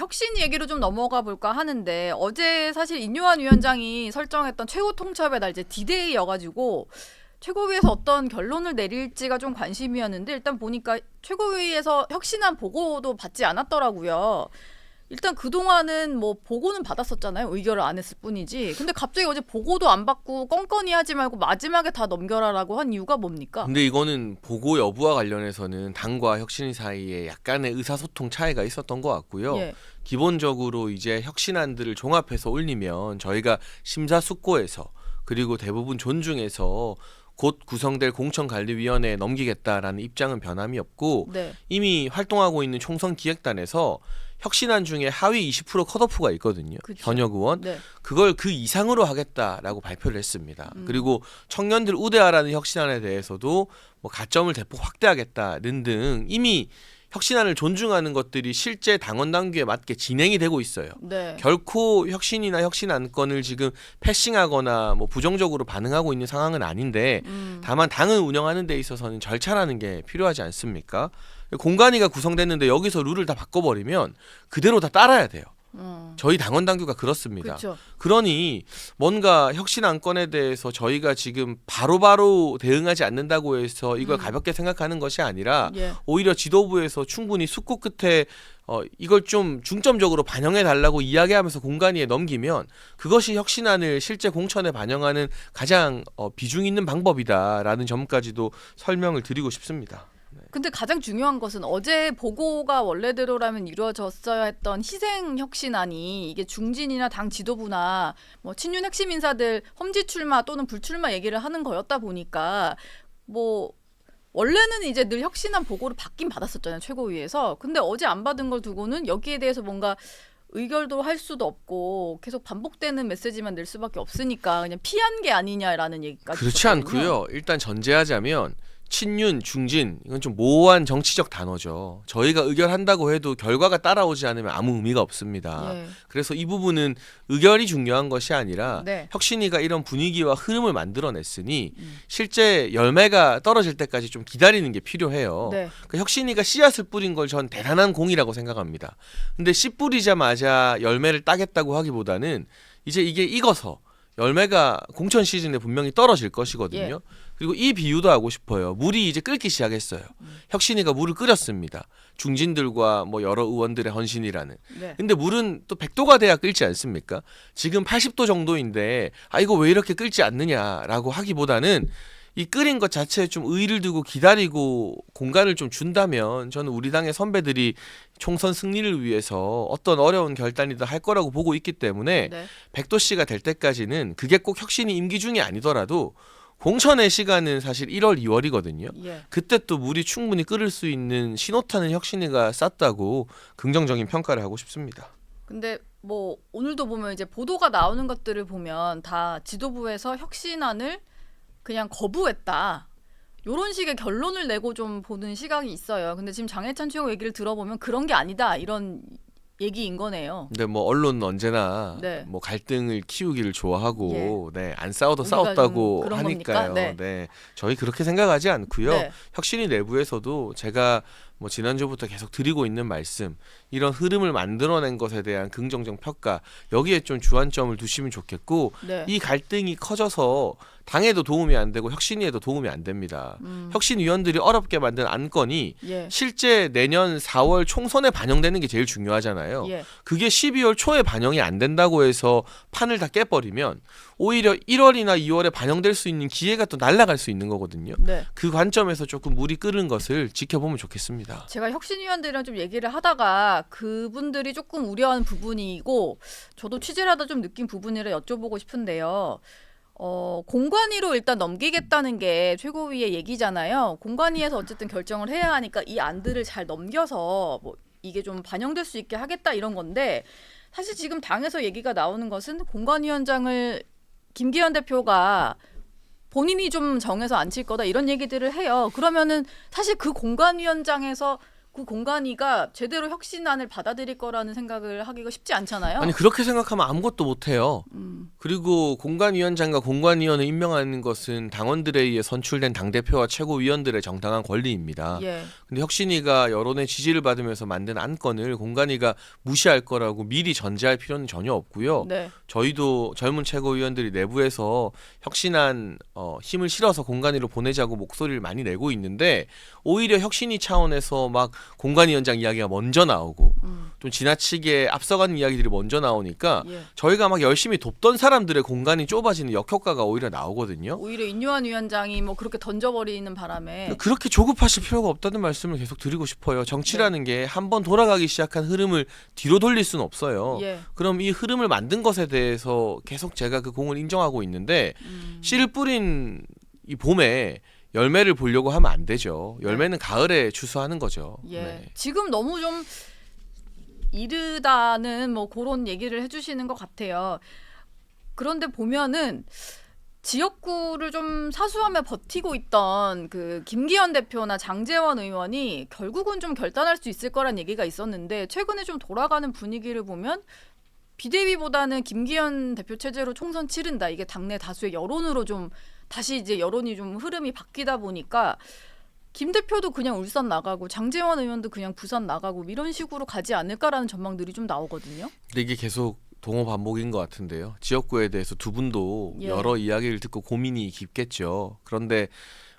혁신 얘기로 좀 넘어가 볼까 하는데 어제 사실 인요한 위원장이 설정했던 최고 통첩의 날 이제 디데이여가지고 최고위에서 어떤 결론을 내릴지가 좀 관심이었는데 일단 보니까 최고위에서 혁신안 보고도 받지 않았더라고요. 일단 그동안은 뭐 보고는 받았었잖아요. 의결을 안 했을 뿐이지. 근데 갑자기 어제 보고도 안 받고 껌껌이 하지 말고 마지막에 다 넘겨라라고 한 이유가 뭡니까? 근데 이거는 보고 여부와 관련해서는 당과 혁신 사이에 약간의 의사소통 차이가 있었던 것 같고요. 예. 기본적으로 이제 혁신안들을 종합해서 올리면 저희가 심사숙고해서 그리고 대부분 존중해서 곧 구성될 공천관리위원회에 넘기겠다라는 입장은 변함이 없고 네. 이미 활동하고 있는 총선 기획단에서 혁신안 중에 하위 20% 컷오프가 있거든요. 그쵸. 현역 의원. 네. 그걸 그 이상으로 하겠다라고 발표를 했습니다. 음. 그리고 청년들 우대하라는 혁신안에 대해서도 뭐 가점을 대폭 확대하겠다는 등 이미 혁신안을 존중하는 것들이 실제 당원 당규에 맞게 진행이 되고 있어요. 네. 결코 혁신이나 혁신 안건을 지금 패싱하거나 뭐 부정적으로 반응하고 있는 상황은 아닌데 다만 당을 운영하는 데 있어서는 절차라는 게 필요하지 않습니까? 공관위가 구성됐는데 여기서 룰을 다 바꿔버리면 그대로 다 따라야 돼요. 저희 당원 당규가 그렇습니다. 그렇죠. 그러니 뭔가 혁신 안건에 대해서 저희가 지금 바로바로 대응하지 않는다고 해서 이걸 가볍게 생각하는 것이 아니라 예. 오히려 지도부에서 충분히 숙고 끝에 이걸 좀 중점적으로 반영해 달라고 이야기하면서 공관위에 넘기면 그것이 혁신안을 실제 공천에 반영하는 가장 비중 있는 방법이다라는 점까지도 설명을 드리고 싶습니다. 근데 가장 중요한 것은 어제 보고가 원래대로라면 이루어졌어야 했던 희생 혁신안이 이게 중진이나 당 지도부나 뭐 친윤 핵심 인사들 험지 출마 또는 불출마 얘기를 하는 거였다 보니까 뭐 원래는 이제 늘 혁신안 보고를 받긴 받았었잖아요, 최고위에서. 근데 어제 안 받은 걸 두고는 여기에 대해서 뭔가 의결도 할 수도 없고 계속 반복되는 메시지만 낼 수밖에 없으니까 그냥 피한 게 아니냐라는 얘기까지 그렇지 있었거든요. 않고요. 일단 전제하자면 친윤, 중진 이건 좀 모호한 정치적 단어죠. 저희가 의결한다고 해도 결과가 따라오지 않으면 아무 의미가 없습니다. 예. 그래서 이 부분은 의결이 중요한 것이 아니라 네. 혁신위가 이런 분위기와 흐름을 만들어냈으니 실제 열매가 떨어질 때까지 좀 기다리는 게 필요해요. 네. 그 혁신위가 씨앗을 뿌린 걸 전 대단한 공이라고 생각합니다. 근데 씨 뿌리자마자 열매를 따겠다고 하기보다는 이제 이게 익어서 열매가 공천 시즌에 분명히 떨어질 것이거든요. 예. 그리고 이 비유도 하고 싶어요. 물이 이제 끓기 시작했어요. 혁신위가 물을 끓였습니다. 중진들과 뭐 여러 의원들의 헌신이라는. 네. 근데 물은 또 100도가 돼야 끓지 않습니까? 지금 80도 정도인데 이거 왜 이렇게 끓지 않느냐라고 하기보다는 이 끓인 것 자체에 좀 의의를 두고 기다리고 공간을 좀 준다면 저는 우리 당의 선배들이 총선 승리를 위해서 어떤 어려운 결단이든 할 거라고 보고 있기 때문에 네. 100도씨가 될 때까지는 그게 꼭 혁신이 임기 중이 아니더라도 공천의 시간은 사실 1월, 2월이거든요. 예. 그때 또 물이 충분히 끓을 수 있는 신호탄을 혁신위가 쌌다고 긍정적인 평가를 하고 싶습니다. 근데 뭐 오늘도 보면 이제 보도가 나오는 것들을 보면 다 지도부에서 혁신안을 그냥 거부했다. 요런 식의 결론을 내고 좀 보는 시각이 있어요. 근데 지금 장해찬 최고 얘기를 들어보면 그런 게 아니다. 이런 얘기인 거네요. 근데 뭐 언론은 언제나 네. 뭐 갈등을 키우기를 좋아하고 안 싸워도 우리가 좀 싸웠다고 그런 하니까요. 겁니까? 네. 저희 그렇게 생각하지 않고요. 네. 혁신위 내부에서도 제가 뭐 지난주부터 계속 드리고 있는 말씀, 이런 흐름을 만들어낸 것에 대한 긍정적 평가, 여기에 좀 주안점을 두시면 좋겠고 네. 이 갈등이 커져서 당에도 도움이 안 되고 혁신위에도 도움이 안 됩니다. 혁신위원들이 어렵게 만든 안건이 예. 실제 내년 4월 총선에 반영되는 게 제일 중요하잖아요. 예. 그게 12월 초에 반영이 안 된다고 해서 판을 다 깨버리면 오히려 1월이나 2월에 반영될 수 있는 기회가 또 날아갈 수 있는 거거든요. 네. 그 관점에서 조금 물이 끓는 것을 지켜보면 좋겠습니다. 제가 혁신위원들이랑 좀 얘기를 하다가 그분들이 조금 우려하는 부분이고 저도 취재를 하다 좀 느낀 부분이라 여쭤보고 싶은데요. 공관위로 일단 넘기겠다는 게 최고위의 얘기잖아요. 공관위에서 어쨌든 결정을 해야 하니까 이 안들을 잘 넘겨서 뭐 이게 좀 반영될 수 있게 하겠다 이런 건데 사실 지금 당에서 얘기가 나오는 것은 공관위원장을 김기현 대표가 본인이 좀 정해서 앉힐 거다 이런 얘기들을 해요. 그러면은 사실 그 공관위원장에서 그 공관위가 제대로 혁신안을 받아들일 거라는 생각을 하기가 쉽지 않잖아요. 아니 그렇게 생각하면 아무것도 못해요. 그리고 공관위원장과 공관위원을 임명하는 것은 당원들에 의해 선출된 당대표와 최고위원들의 정당한 권리입니다. 예. 근데 혁신위가 여론의 지지를 받으면서 만든 안건을 공관위가 무시할 거라고 미리 전제할 필요는 전혀 없고요. 네. 저희도 젊은 최고위원들이 내부에서 혁신안 힘을 실어서 공관위로 보내자고 목소리를 많이 내고 있는데 오히려 혁신위 차원에서 막 공관위원장 이야기가 먼저 나오고 좀 지나치게 앞서가는 이야기들이 먼저 나오니까 예. 저희가 막 열심히 돕던 사람들의 공간이 좁아지는 역효과가 오히려 나오거든요. 오히려 인요한 위원장이 뭐 그렇게 던져버리는 바람에 그렇게 조급하실 필요가 없다는 말씀을 계속 드리고 싶어요. 정치라는 게 한 번 돌아가기 시작한 흐름을 뒤로 돌릴 수는 없어요. 예. 그럼 이 흐름을 만든 것에 대해서 계속 제가 그 공을 인정하고 있는데 씨를 뿌린 이 봄에 열매를 보려고 하면 안 되죠. 열매는 가을에 추수하는 거죠. 예. 네. 지금 너무 좀 이르다는 뭐 그런 얘기를 해주시는 것 같아요. 그런데 보면은 지역구를 좀 사수하며 버티고 있던 그 김기현 대표나 장제원 의원이 결국은 좀 결단할 수 있을 거란 얘기가 있었는데 최근에 좀 돌아가는 분위기를 보면 비대위보다는 김기현 대표 체제로 총선 치른다. 이게 당내 다수의 여론으로 좀 다시 이제 여론이 좀 흐름이 바뀌다 보니까 김 대표도 그냥 울산 나가고 장제원 의원도 그냥 부산 나가고 이런 식으로 가지 않을까라는 전망들이 좀 나오거든요. 근데 이게 계속 동호 반복인 것 같은데요. 지역구에 대해서 두 분도 예. 여러 이야기를 듣고 고민이 깊겠죠. 그런데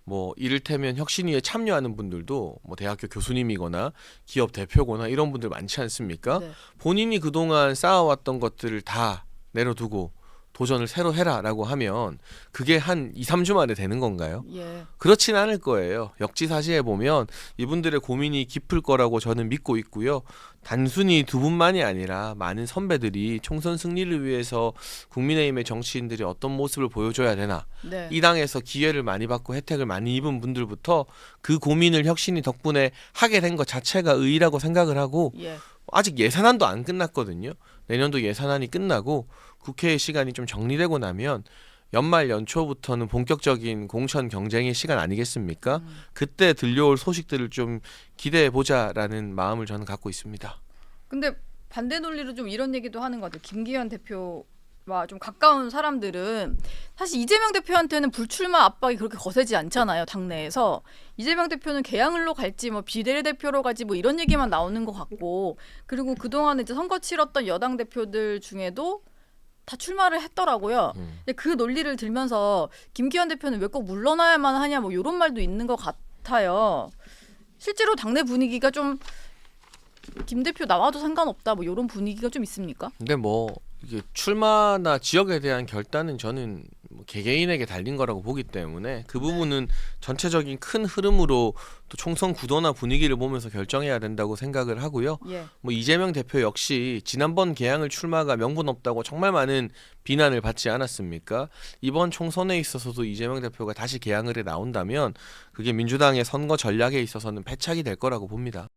뭐 이를테면 혁신위에 참여하는 분들도 뭐 대학교 교수님이거나 기업 대표거나 이런 분들 많지 않습니까? 네. 본인이 그동안 쌓아왔던 것들을 다 내려두고 도전을 새로 해라라고 하면 그게 한 2, 3주 만에 되는 건가요? 예. 그렇진 않을 거예요. 역지사지해 보면 이분들의 고민이 깊을 거라고 저는 믿고 있고요. 단순히 두 분만이 아니라 많은 선배들이 총선 승리를 위해서 국민의힘의 정치인들이 어떤 모습을 보여줘야 되나, 네. 이 당에서 기회를 많이 받고 혜택을 많이 입은 분들부터 그 고민을 혁신이 덕분에 하게 된 것 자체가 의의라고 생각을 하고, 예. 아직 예산안도 안 끝났거든요. 내년도 예산안이 끝나고 국회의 시간이 좀 정리되고 나면 연말 연초부터는 본격적인 공천 경쟁의 시간 아니겠습니까? 그때 들려올 소식들을 좀 기대해 보자라는 마음을 저는 갖고 있습니다. 근데 반대 논리로 좀 이런 얘기도 하는 것 같아요. 김기현 대표와 좀 가까운 사람들은 사실 이재명 대표한테는 불출마 압박이 그렇게 거세지 않잖아요. 당내에서 이재명 대표는 개항을로 갈지 뭐 비례대표로 가지 뭐 이런 얘기만 나오는 것 같고, 그리고 그동안 이제 선거 치렀던 여당 대표들 중에도 다 출마를 했더라고요. 근데 그 논리를 들면서 김기현 대표는 왜 꼭 물러나야만 하냐 뭐 이런 말도 있는 것 같아요. 실제로 당내 분위기가 좀 김 대표 나와도 상관없다 뭐 이런 분위기가 좀 있습니까? 근데 뭐 이게 출마나 지역에 대한 결단은 저는 뭐 개개인에게 달린 거라고 보기 때문에 그 부분은 전체적인 큰 흐름으로 또 총선 구도나 분위기를 보면서 결정해야 된다고 생각을 하고요. 예. 뭐 이재명 대표 역시 지난번 개항을 출마가 명분 없다고 정말 많은 비난을 받지 않았습니까? 이번 총선에 있어서도 이재명 대표가 다시 개항을 해 나온다면 그게 민주당의 선거 전략에 있어서는 패착이 될 거라고 봅니다.